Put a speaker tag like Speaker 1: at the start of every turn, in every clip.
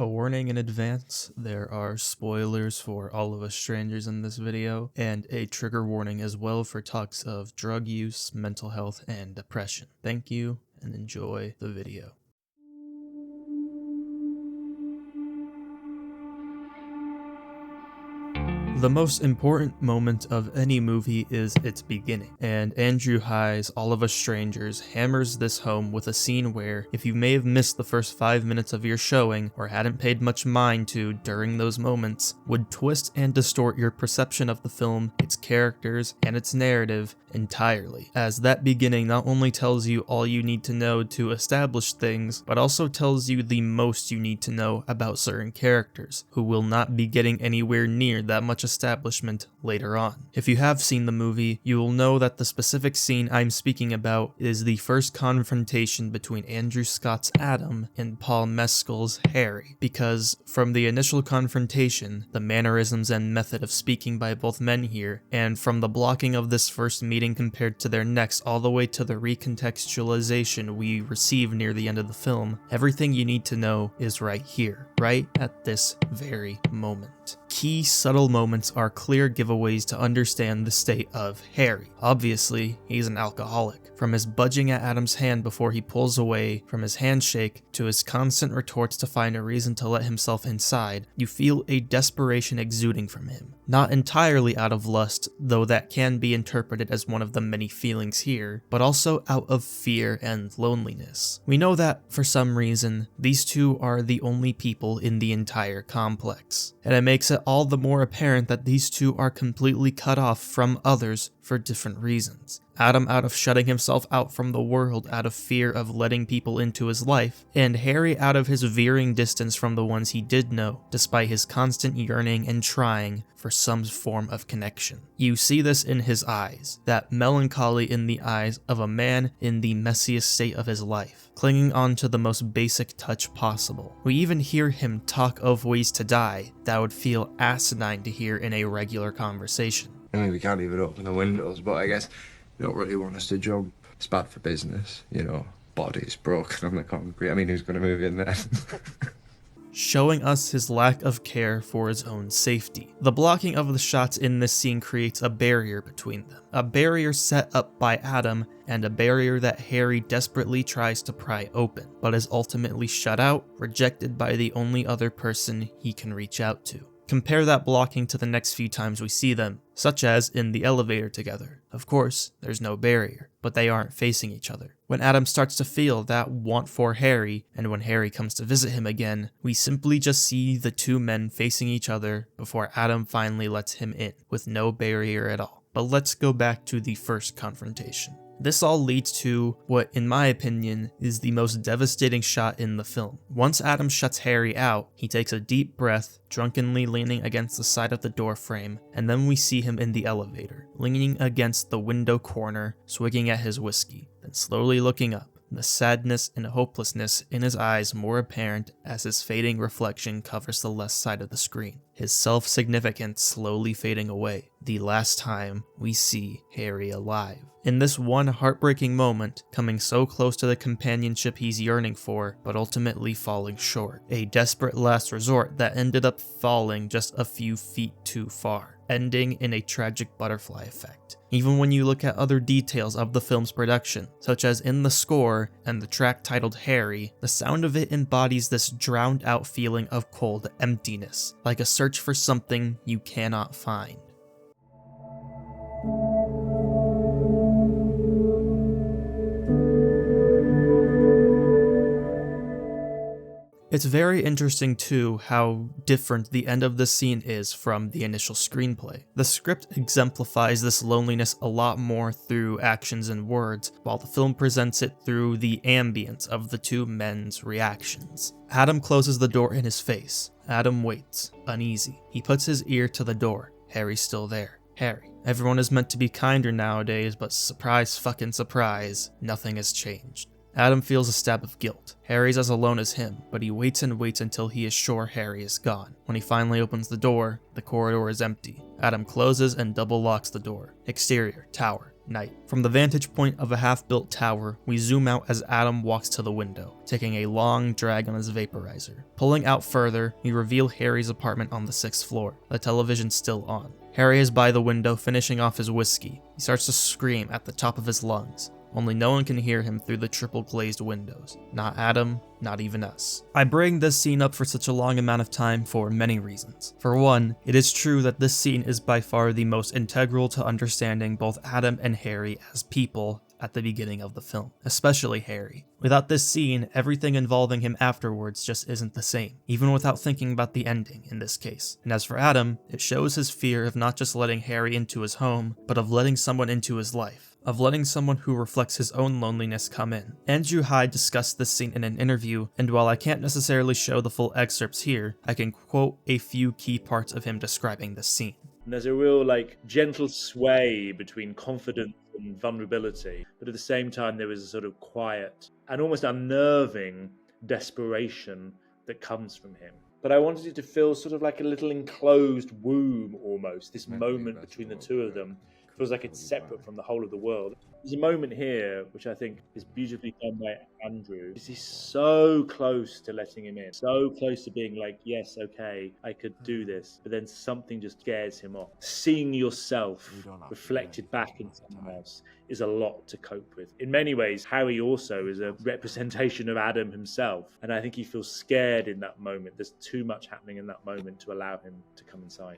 Speaker 1: A warning in advance, there are spoilers for all of us strangers in this video, and a trigger warning as well for talks of drug use, mental health, and depression. Thank you, and enjoy the video. The most important moment of any movie is its beginning, and Andrew Haigh's All of Us Strangers hammers this home with a scene where, if you may have missed the first 5 minutes of your showing or hadn't paid much mind to during those moments, would twist and distort your perception of the film, its characters, and its narrative entirely, as that beginning not only tells you all you need to know to establish things, but also tells you the most you need to know about certain characters, who will not be getting anywhere near that much establishment later on. If you have seen the movie, you will know that the specific scene I'm speaking about is the first confrontation between Andrew Scott's Adam and Paul Mescal's Harry, because from the initial confrontation, the mannerisms and method of speaking by both men here, and from the blocking of this first meeting compared to their next all the way to the recontextualization we receive near the end of the film, everything you need to know is right here, right at this very moment. Key subtle moments are clear giveaways to understand the state of Harry. Obviously, he's an alcoholic. From his budging at Adam's hand before he pulls away from his handshake, to his constant retorts to find a reason to let himself inside, you feel a desperation exuding from him. Not entirely out of lust, though that can be interpreted as one of the many feelings here, but also out of fear and loneliness. We know that, for some reason, these two are the only people in the entire complex, and it makes it all the more apparent that these two are completely cut off from others for different reasons. Adam out of shutting himself out from the world out of fear of letting people into his life, and Harry out of his veering distance from the ones he did know, despite his constant yearning and trying for some form of connection. You see this in his eyes, that melancholy in the eyes of a man in the messiest state of his life, clinging on to the most basic touch possible. We even hear him talk of ways to die that would feel asinine to hear in a regular conversation.
Speaker 2: I mean, we can't even open the windows, but I guess they don't really want us to jump. It's bad for business, you know. Bodies broken on the concrete. I mean, who's going to move in there?
Speaker 1: Showing us his lack of care for his own safety. The blocking of the shots in this scene creates a barrier between them. A barrier set up by Adam, and a barrier that Harry desperately tries to pry open, but is ultimately shut out, rejected by the only other person he can reach out to. Compare that blocking to the next few times we see them, such as in the elevator together. Of course, there's no barrier, but they aren't facing each other. When Adam starts to feel that want for Harry, and when Harry comes to visit him again, we simply just see the two men facing each other before Adam finally lets him in, with no barrier at all. But let's go back to the first confrontation. This all leads to what, in my opinion, is the most devastating shot in the film. Once Adam shuts Harry out, he takes a deep breath, drunkenly leaning against the side of the door frame, and then we see him in the elevator, leaning against the window corner, swigging at his whiskey, then slowly looking up, the sadness and hopelessness in his eyes more apparent as his fading reflection covers the left side of the screen, his self-significance slowly fading away, the last time we see Harry alive. In this one heartbreaking moment, coming so close to the companionship he's yearning for, but ultimately falling short. A desperate last resort that ended up falling just a few feet too far, ending in a tragic butterfly effect. Even when you look at other details of the film's production, such as in the score and the track titled Harry, the sound of it embodies this drowned out feeling of cold emptiness, like a search for something you cannot find. It's very interesting too how different the end of this scene is from the initial screenplay. The script exemplifies this loneliness a lot more through actions and words, while the film presents it through the ambience of the two men's reactions. Adam closes the door in his face. Adam waits, uneasy. He puts his ear to the door. Harry's still there. Harry. Everyone is meant to be kinder nowadays, but surprise fucking surprise, nothing has changed. Adam feels a stab of guilt. Harry's as alone as him, but he waits and waits until he is sure Harry is gone. When he finally opens the door, the corridor is empty. Adam closes and double locks the door. Exterior, tower. night. From the vantage point of a half-built tower, we zoom out as Adam walks to the window, taking a long drag on his vaporizer. Pulling out further, we reveal Harry's apartment on the 6th floor, the television still on. Harry is by the window finishing off his whiskey. He starts to scream at the top of his lungs. Only no one can hear him through the triple glazed windows. Not Adam, not even us. I bring this scene up for such a long amount of time for many reasons. For one, it is true that this scene is by far the most integral to understanding both Adam and Harry as people at the beginning of the film, especially Harry. Without this scene, everything involving him afterwards just isn't the same, even without thinking about the ending in this case. And as for Adam, it shows his fear of not just letting Harry into his home, but of letting someone into his life. Of letting someone who reflects his own loneliness come in. Andrew Haigh discussed this scene in an interview, and while I can't necessarily show the full excerpts here, I can quote a few key parts of him describing this scene.
Speaker 3: And there's a real gentle sway between confidence and vulnerability, but at the same time there is a sort of quiet and almost unnerving desperation that comes from him. But I wanted it to feel sort of like a little enclosed womb almost, this moment between the two of them. Feels like it's separate from the whole of the world. There's a moment here which I think is beautifully done by Andrew. He's so close to letting him in, so close to being like, yes, okay, I could do this, but then something just scares him off. Seeing yourself reflected back in someone else is a lot to cope with. In many ways, Harry also is a representation of Adam himself, and I think he feels scared in that moment. There's too much happening in that moment to allow him to come inside.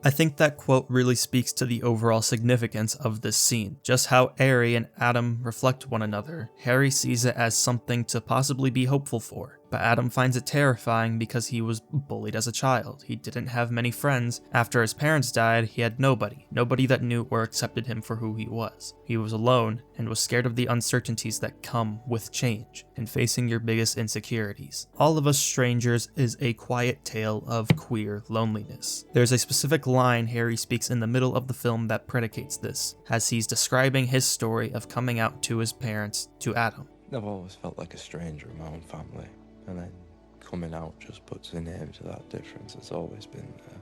Speaker 1: I think that quote really speaks to the overall significance of this scene. Just how Harry and Adam reflect one another. Harry sees it as something to possibly be hopeful for, but Adam finds it terrifying because he was bullied as a child. He didn't have many friends. After his parents died, he had nobody that knew or accepted him for who he was. He was alone and was scared of the uncertainties that come with change and facing your biggest insecurities. All of Us Strangers is a quiet tale of queer loneliness. There's a specific line Harry speaks in the middle of the film that predicates this, as he's describing his story of coming out to his parents, to Adam.
Speaker 2: I've always felt like a stranger in my own family, and then coming out just puts a name to that difference. It's always been there.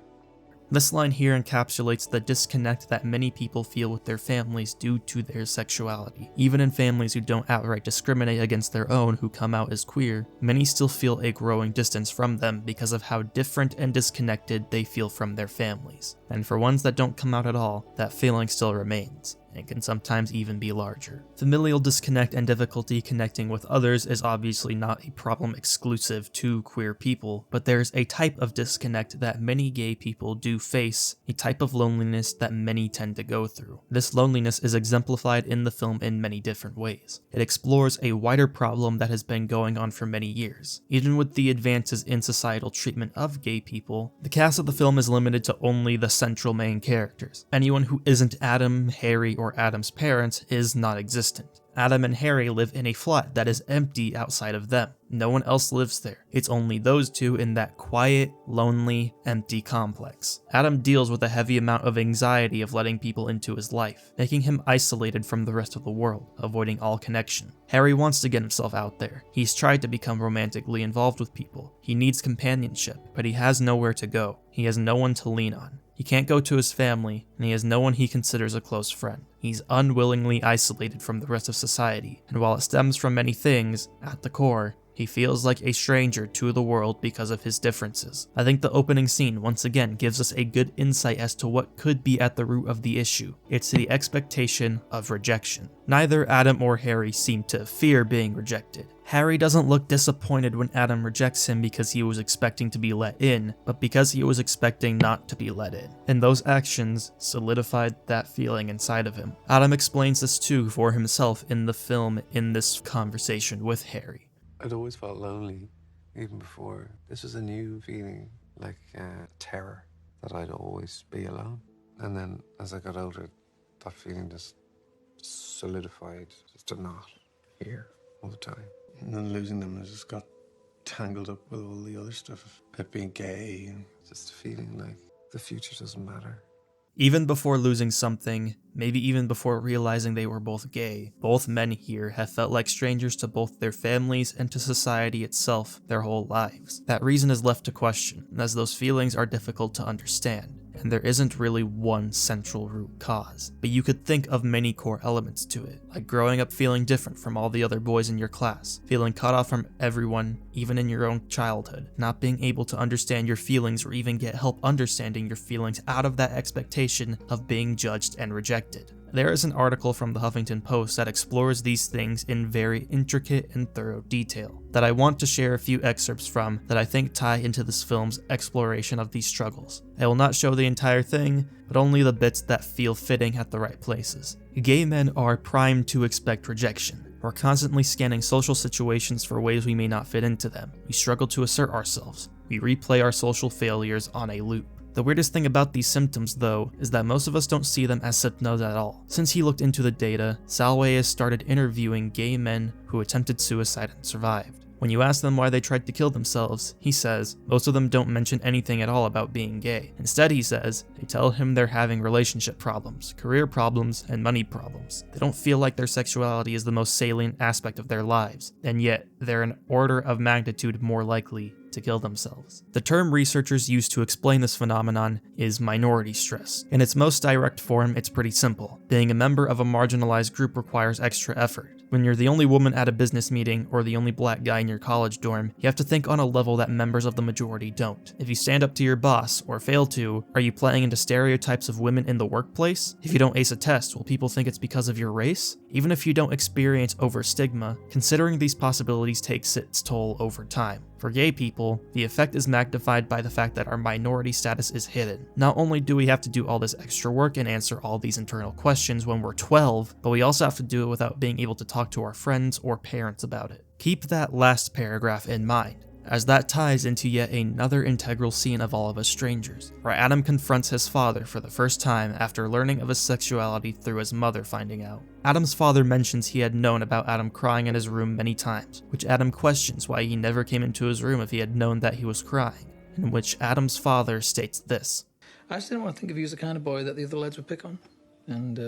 Speaker 1: This line here encapsulates the disconnect that many people feel with their families due to their sexuality. Even in families who don't outright discriminate against their own who come out as queer, many still feel a growing distance from them because of how different and disconnected they feel from their families. And for ones that don't come out at all, that feeling still remains, and can sometimes even be larger. Familial disconnect and difficulty connecting with others is obviously not a problem exclusive to queer people, but there's a type of disconnect that many gay people do face, a type of loneliness that many tend to go through. This loneliness is exemplified in the film in many different ways. It explores a wider problem that has been going on for many years. Even with the advances in societal treatment of gay people, the cast of the film is limited to only the central main characters. Anyone who isn't Adam, Harry, or Adam's parents is non-existent. Adam and Harry live in a flat that is empty outside of them. No one else lives there. It's only those two in that quiet, lonely, empty complex. Adam deals with a heavy amount of anxiety of letting people into his life, making him isolated from the rest of the world, avoiding all connection. Harry wants to get himself out there. He's tried to become romantically involved with people. He needs companionship, but he has nowhere to go. He has no one to lean on. He can't go to his family, and he has no one he considers a close friend. He's unwillingly isolated from the rest of society, and while it stems from many things, at the core, he feels like a stranger to the world because of his differences. I think the opening scene once again gives us a good insight as to what could be at the root of the issue. It's the expectation of rejection. Neither Adam or Harry seem to fear being rejected. Harry doesn't look disappointed when Adam rejects him because he was expecting to be let in, but because he was expecting not to be let in. And those actions solidified that feeling inside of him. Adam explains this too for himself in the film in this conversation with Harry.
Speaker 4: I'd always felt lonely, even before. This was a new feeling, like terror, that I'd always be alone. And then as I got older, that feeling just solidified, just to not here all the time. And then losing them, I just got tangled up with all the other stuff about being gay, and just feeling like the future doesn't matter.
Speaker 1: Even before losing something, maybe even before realizing they were both gay, both men here have felt like strangers to both their families and to society itself their whole lives. That reason is left to question, as those feelings are difficult to understand. and there isn't really one central root cause. But you could think of many core elements to it, like growing up feeling different from all the other boys in your class, feeling cut off from everyone, even in your own childhood, not being able to understand your feelings or even get help understanding your feelings out of that expectation of being judged and rejected. There is an article from the Huffington Post that explores these things in very intricate and thorough detail that I want to share a few excerpts from that I think tie into this film's exploration of these struggles. I will not show the entire thing, but only the bits that feel fitting at the right places. Gay men are primed to expect rejection. We're constantly scanning social situations for ways we may not fit into them. We struggle to assert ourselves. We replay our social failures on a loop. The weirdest thing about these symptoms, though, is that most of us don't see them as symptoms at all. Since he looked into the data, Salway has started interviewing gay men who attempted suicide and survived. When you ask them why they tried to kill themselves, he says most of them don't mention anything at all about being gay. Instead, he says, they tell him they're having relationship problems, career problems, and money problems. They don't feel like their sexuality is the most salient aspect of their lives, and yet they're an order of magnitude more likely to kill themselves. The term researchers use to explain this phenomenon is minority stress. In its most direct form, it's pretty simple. Being a member of a marginalized group requires extra effort. When you're the only woman at a business meeting or the only black guy in your college dorm, you have to think on a level that members of the majority don't. If you stand up to your boss, or fail to, are you playing into stereotypes of women in the workplace? If you don't ace a test, will people think it's because of your race? Even if you don't experience over stigma, considering these possibilities takes its toll over time. For gay people, the effect is magnified by the fact that our minority status is hidden. Not only do we have to do all this extra work and answer all these internal questions when we're 12, but we also have to do it without being able to talk to our friends or parents about it. Keep that last paragraph in mind, as that ties into yet another integral scene of All of Us Strangers, where Adam confronts his father for the first time after learning of his sexuality through his mother finding out. Adam's father mentions he had known about Adam crying in his room many times, which Adam questions why he never came into his room if he had known that he was crying, in which Adam's father states this.
Speaker 5: I just didn't want to think of you as the kind of boy that the other lads would pick on, and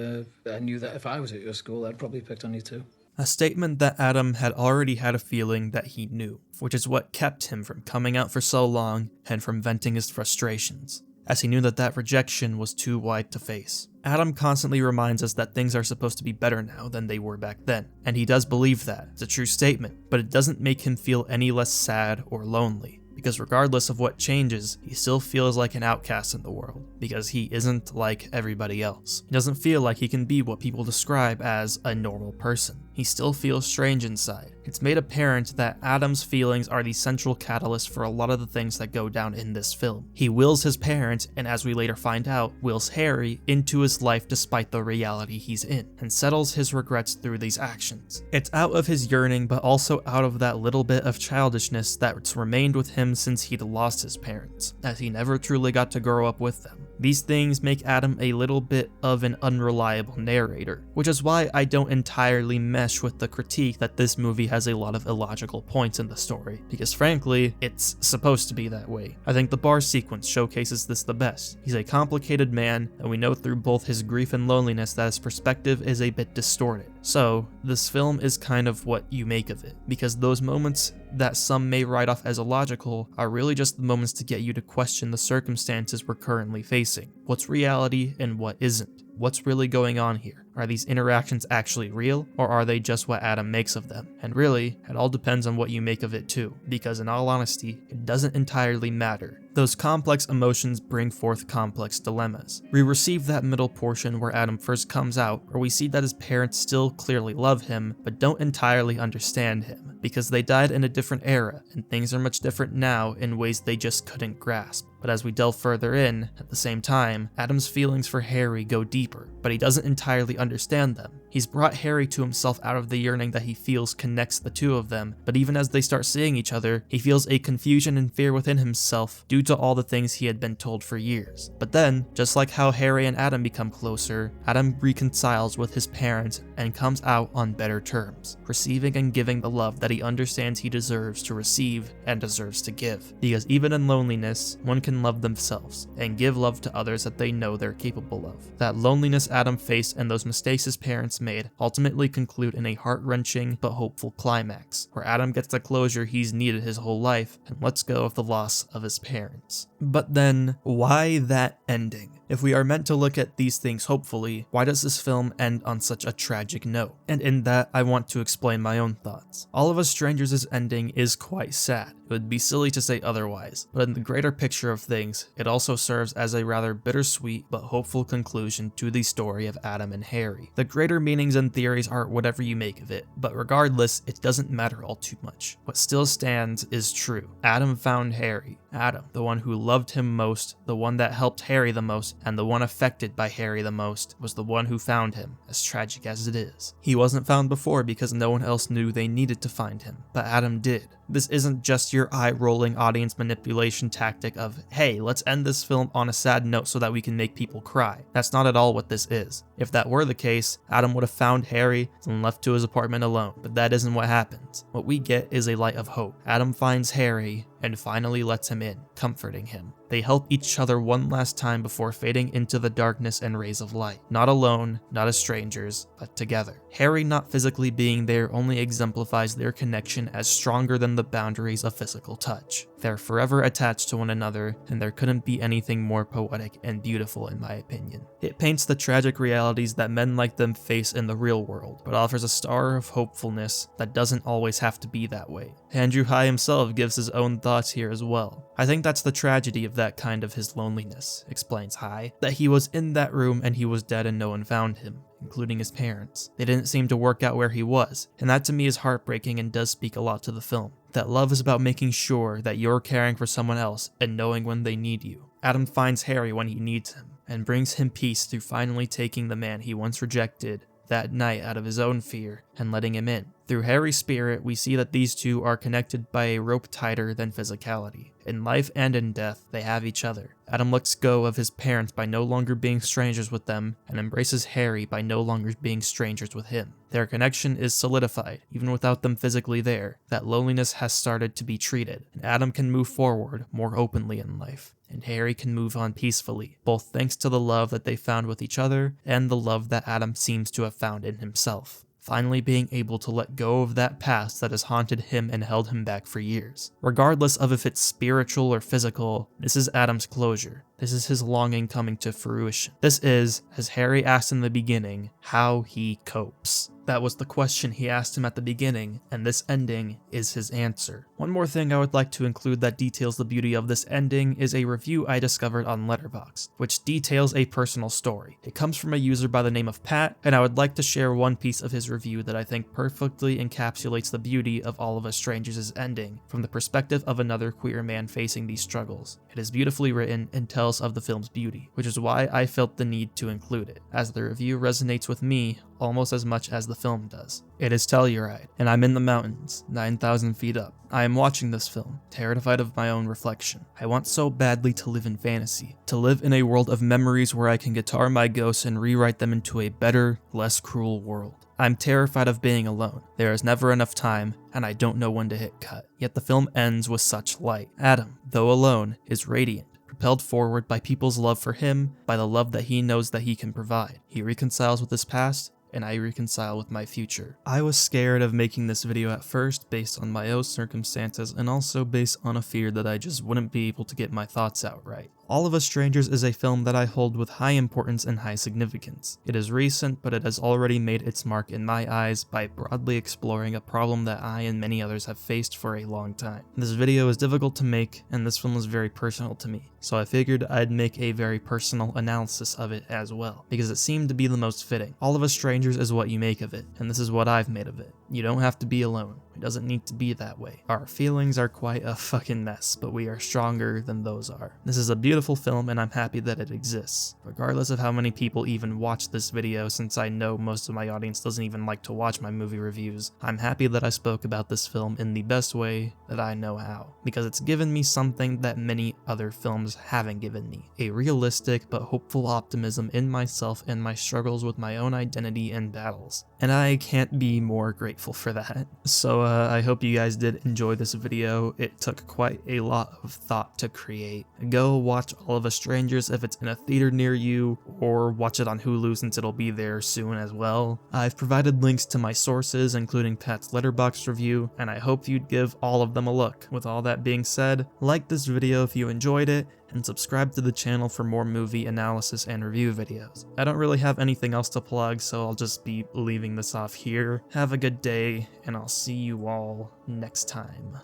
Speaker 5: I knew that if I was at your school, I'd probably picked on you too.
Speaker 1: A statement that Adam had already had a feeling that he knew, which is what kept him from coming out for so long and from venting his frustrations, as he knew that rejection was too wide to face. Adam constantly reminds us that things are supposed to be better now than they were back then, and he does believe that. It's a true statement, but it doesn't make him feel any less sad or lonely. Because regardless of what changes, he still feels like an outcast in the world, because he isn't like everybody else. He doesn't feel like he can be what people describe as a normal person. He still feels strange inside. It's made apparent that Adam's feelings are the central catalyst for a lot of the things that go down in this film. He wills his parents, and as we later find out, wills Harry into his life despite the reality he's in, and settles his regrets through these actions. It's out of his yearning, but also out of that little bit of childishness that's remained with him since he'd lost his parents, as he never truly got to grow up with them. These things make Adam a little bit of an unreliable narrator, which is why I don't entirely mesh with the critique that this movie has a lot of illogical points in the story, because frankly, it's supposed to be that way. I think the bar sequence showcases this the best. He's a complicated man, and we know through both his grief and loneliness that his perspective is a bit distorted. So, this film is kind of what you make of it, because those moments that some may write off as illogical are really just the moments to get you to question the circumstances we're currently facing. What's reality and what isn't? What's really going on here? Are these interactions actually real, or are they just what Adam makes of them? And really, it all depends on what you make of it too, because in all honesty, it doesn't entirely matter. Those complex emotions bring forth complex dilemmas. We receive that middle portion where Adam first comes out, where we see that his parents still clearly love him, but don't entirely understand him, because they died in a different era, and things are much different now in ways they just couldn't grasp. But as we delve further in, at the same time, Adam's feelings for Harry go deeper, but he doesn't entirely understand them. He's brought Harry to himself out of the yearning that he feels connects the two of them, but even as they start seeing each other, he feels a confusion and fear within himself due to all the things he had been told for years. But then, just like how Harry and Adam become closer, Adam reconciles with his parents and comes out on better terms, receiving and giving the love that he understands he deserves to receive and deserves to give. Because even in loneliness, one can love themselves and give love to others that they know they're capable of. That loneliness Adam faced and those mistakes his parents made ultimately conclude in a heart-wrenching but hopeful climax, where Adam gets the closure he's needed his whole life and lets go of the loss of his parents. But then, why that ending? If we are meant to look at these things hopefully, why does this film end on such a tragic note? And in that, I want to explain my own thoughts. All of Us Strangers' ending is quite sad. It would be silly to say otherwise, but in the greater picture of things, it also serves as a rather bittersweet but hopeful conclusion to the story of Adam and Harry. The greater meanings and theories are whatever you make of it, but regardless, it doesn't matter all too much. What still stands is true. Adam found Harry. Adam, the one who loved him most, the one that helped Harry the most, and the one affected by Harry the most, was the one who found him, as tragic as it is. He wasn't found before because no one else knew they needed to find him, but Adam did. This isn't just your eye-rolling audience manipulation tactic of, hey, let's end this film on a sad note so that we can make people cry. That's not at all what this is. If that were the case, Adam would have found Harry and left to his apartment alone, but that isn't what happens. What we get is a light of hope. Adam finds Harry and finally lets him in, comforting him. They help each other one last time before fading into the darkness and rays of light. Not alone, not as strangers, but together. Harry not physically being there only exemplifies their connection as stronger than the boundaries of physical touch. They're forever attached to one another, and there couldn't be anything more poetic and beautiful in my opinion. It paints the tragic realities that men like them face in the real world, but offers a star of hopefulness that doesn't always have to be that way. Andrew Haigh himself gives his own thoughts here as well. I think that's the tragedy of that kind of his loneliness, explains Haigh, that he was in that room and he was dead and no one found him, including his parents. They didn't seem to work out where he was, and that to me is heartbreaking and does speak a lot to the film. That love is about making sure that you're caring for someone else and knowing when they need you. Adam finds Harry when he needs him, and brings him peace through finally taking the man he once rejected that night out of his own fear and letting him in. Through Harry's spirit, we see that these two are connected by a rope tighter than physicality. In life and in death, they have each other. Adam lets go of his parents by no longer being strangers with them, and embraces Harry by no longer being strangers with him. Their connection is solidified, even without them physically there. That loneliness has started to be treated, and Adam can move forward more openly in life, and Harry can move on peacefully, both thanks to the love that they found with each other, and the love that Adam seems to have found in himself. Finally being able to let go of that past that has haunted him and held him back for years. Regardless of if it's spiritual or physical, this is Adam's closure. This is his longing coming to fruition. This is, as Harry asked in the beginning, how he copes. That was the question he asked him at the beginning, and this ending is his answer. One more thing I would like to include that details the beauty of this ending is a review I discovered on Letterboxd, which details a personal story. It comes from a user by the name of Pat, and I would like to share one piece of his review that I think perfectly encapsulates the beauty of All of Us Strangers' ending from the perspective of another queer man facing these struggles. It is beautifully written and tells of the film's beauty, which is why I felt the need to include it, as the review resonates with me almost as much as the film does. It is Telluride, and I'm in the mountains, 9,000 feet up. I am watching this film, terrified of my own reflection. I want so badly to live in fantasy, to live in a world of memories where I can guitar my ghosts and rewrite them into a better, less cruel world. I'm terrified of being alone. There is never enough time, and I don't know when to hit cut. Yet the film ends with such light. Adam, though alone, is radiant, propelled forward by people's love for him, by the love that he knows that he can provide. He reconciles with his past, and I reconcile with my future. I was scared of making this video at first based on my own circumstances and also based on a fear that I just wouldn't be able to get my thoughts out right. All of Us Strangers is a film that I hold with high importance and high significance. It is recent, but it has already made its mark in my eyes by broadly exploring a problem that I and many others have faced for a long time. This video is difficult to make, and this film is very personal to me, so I figured I'd make a very personal analysis of it as well, because it seemed to be the most fitting. All of Us Strangers is what you make of it, and this is what I've made of it. You don't have to be alone. It doesn't need to be that way. Our feelings are quite a fucking mess, but we are stronger than those are. This is a beautiful film, and I'm happy that it exists, regardless of how many people even watch this video, since I know most of my audience doesn't even like to watch my movie reviews. I'm happy that I spoke about this film in the best way that I know how, because it's given me something that many other films haven't given me. A realistic but hopeful optimism in myself and my struggles with my own identity and battles. And I can't be more grateful for that. So I hope you guys did enjoy this video. It took quite a lot of thought to create. Go watch All of Us Strangers if it's in a theater near you, or watch it on Hulu since it'll be there soon as well. I've provided links to my sources, including Pat's Letterboxd review, and I hope you'd give all of them a look. With all that being said, like this video if you enjoyed it, and subscribe to the channel for more movie analysis and review videos. I don't really have anything else to plug, so I'll just be leaving this off here. Have a good day, and I'll see you all next time.